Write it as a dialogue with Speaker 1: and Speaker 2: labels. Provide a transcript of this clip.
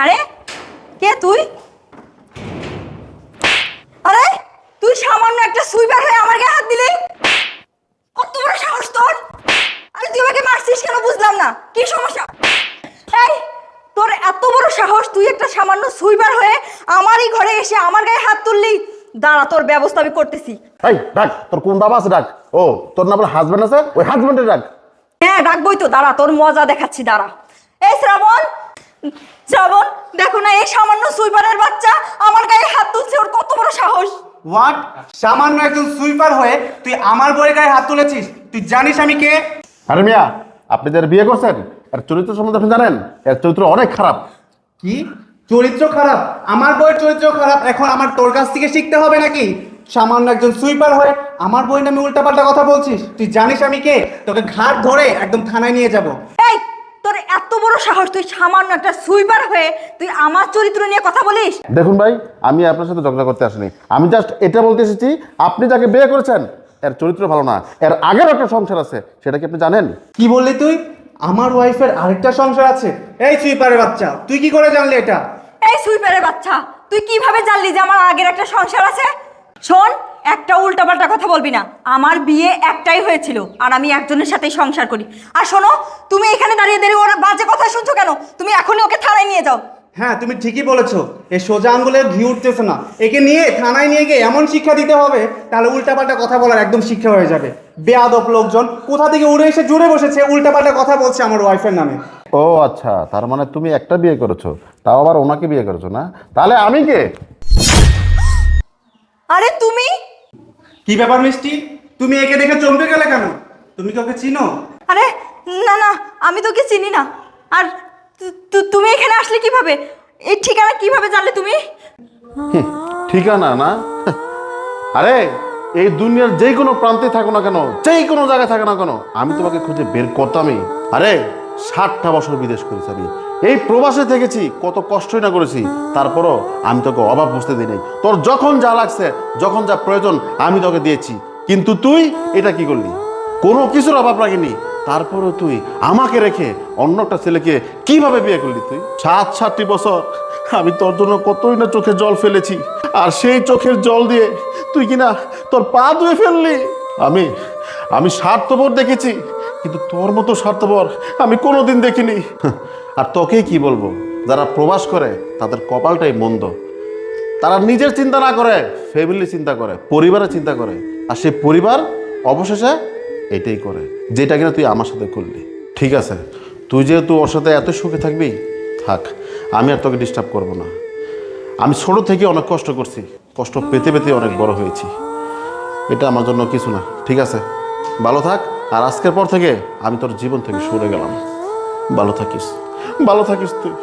Speaker 1: আরে কে তুই? আরে তুই সামান্য একটা সুইপার হয়ে আমার গায়ে হাত দিলি? কত বড় সাহস তোর! আরে তুই আমাকে মারছিস কেন বুঝলাম না, কি সমস্যা? এই তোর এত বড় সাহস, তুই একটা সামান্য সুইপার হয়ে আমারই ঘরে এসে আমার গায়ে হাত তুললি? দাঁড়া, তোর ব্যবস্থা আমি করতেছি।
Speaker 2: এই ডাক, তোর কোন বাবা আছে ডাক। ও তোর না বলে হাজবেন্ড আছে, ওই হাজবেন্ডের ডাক।
Speaker 1: হ্যাঁ ডাকবই তো, দাঁড়া তোর মজা দেখাচ্ছি, দাঁড়া। এই শ্রাবণ, শ্রাবণ দেখো না, এই সামান্য সুইপারের বাচ্চা আমার গায়ে হাত তুলছে, ওর কত বড় সাহস!
Speaker 3: হোয়াট? সামান্য একজন সুইপার হয়ে তুই আমার বউয়ের গায়ে হাত তুলেছিস? তুই জানিস আমি কে?
Speaker 2: আরে মিয়া, আপনি যারা বিয়ে করছেন এর চরিত্র সম্বন্ধে আপনি জানেন? এর চরিত্র অনেক খারাপ।
Speaker 3: কি চরিত্র খারাপ? আমার বউয়ের চরিত্র খারাপ এখন আমার তোর কাছ থেকে শিখতে হবে নাকি? সামান্য একজন সুইপার হয়ে আমার বউয়ের নামে উল্টাপাল্টা কথা বলছিস? তুই জানিস আমি কে? তোকে ঘাট ধরে একদম থানায় নিয়ে যাব।
Speaker 1: এই তোর এত বড় সাহস, তুই সামান্য একটা সুইপার হয়ে তুই আমার চরিত্র নিয়ে কথা বলিস?
Speaker 2: দেখুন ভাই, আমি আপনার সাথে ঝগড়া করতে আসিনি, আমি জাস্ট এটা বলতে এসেছি আপনি যাকে বিয়ে করেছেন এর চরিত্র ভালো না, এর আগের একটা সংসার আছে, সেটা কি আপনি জানেন?
Speaker 3: কি বললি তুই? আমার ওয়াইফের আরেকটা সংসার আছে? এই সুইপারের বাচ্চা, তুই কি করে জানলি এটা?
Speaker 1: এই সুইপারের বাচ্চা, তুই কিভাবে জানলি যে আমার আগের একটা সংসার আছে? শোন, একটা উল্টাপাল্টা কথা বলবি না। আমার বিয়ে একটাই হয়েছিল আর আমি একজনের সাথেই সংসার করি। আর শোনো, তুমি এখানে দাঁড়িয়ে দাঁড়িয়ে ওরা বাজে কথা শুনছো কেন? তুমি এখনই ওকে থানায় নিয়ে যাও।
Speaker 3: হ্যাঁ তুমি ঠিকই বলেছো, এই সোজা আঙ্গুলের ঘি উঠতেছে না, একে নিয়ে থানায় নিয়ে গিয়ে এমন শিক্ষা দিতে হবে তাহলে উল্টাপাল্টা কথা বলার একদম শিক্ষা হয়ে যাবে। বেয়াদব লোকজন কোথা থেকে উড়ে এসে জুড়ে বসেছে, উল্টাপাল্টা কথা বলছে আমার ওয়াইফের নামে।
Speaker 2: ও আচ্ছা, তার মানে তুমি একটা বিয়ে করেছো, তাও আবার ওনাকে বিয়ে করেছো না? তাহলে আমি কে?
Speaker 1: আরে তুমি?
Speaker 3: কি ব্যাপার মিষ্টি, তুমি একে দেখে চমকে গেলে কেন? তুমি কি ওকে চিনো?
Speaker 1: আরে না না, আমি তোকে চিনি না। আর তুমি এখানে আসলে কিভাবে? এই ঠিকানা কিভাবে জানলে তুমি?
Speaker 2: ঠিকানা না? আরে এই দুনিয়ার যে কোনো প্রান্তে থাকো না কেন, যেই কোনো জায়গায় থাকো না কেন, আমি তোমাকে খুঁজে বের করতামই। আরে 60টা বছর বিদেশ করেছি আমি, এই প্রবাসে থেকেছি, কত কষ্টই না করেছি, তারপরও আমি তোকে অভাব বুঝতে দিই নাই। তোর যখন যা লাগছে, যখন যা প্রয়োজন আমি তোকে দিয়েছি, কিন্তু তুই এটা কি করলি? কোনো কিছুর অভাব রাখিনি, তারপরেও তুই আমাকে রেখে অন্য একটা ছেলেকে কিভাবে বিয়ে করলি? তুই 60 বছর আমি তোর জন্য কতই না চোখে জল ফেলেছি, আর সেই চোখের জল দিয়ে তুই কিনা তোর পা ধুয়ে ফেললি। আমি আমি স্বার্থপর দেখেছি, কিন্তু তোর মতো স্বার্থপর আমি কোনোদিন দেখিনি। আর তোকেই কি বলবো, যারা প্রবাস করে তাদের কপালটাই মন্দ। তারা নিজের চিন্তা না করে ফ্যামিলি চিন্তা করে, পরিবারের চিন্তা করে, আর সেই পরিবার অবশেষে এটাই করে যেটা কিনা তুই আমার সাথে করলি। ঠিক আছে, তুই যেহেতু ওর সাথে এত সুখে থাকবি থাক, আমি আর তোকে ডিস্টার্ব করবো না। আমি ছোট থেকে অনেক কষ্ট করছি, কষ্ট পেতে পেতে অনেক বড় হয়েছি, এটা আমার জন্য কিছু না। ঠিক আছে, ভালো থাক, আর আজকের পর থেকে আমি তোর জীবন থেকে সরে গেলাম। ভালো থাকিস, ভালো থাকিস তুই।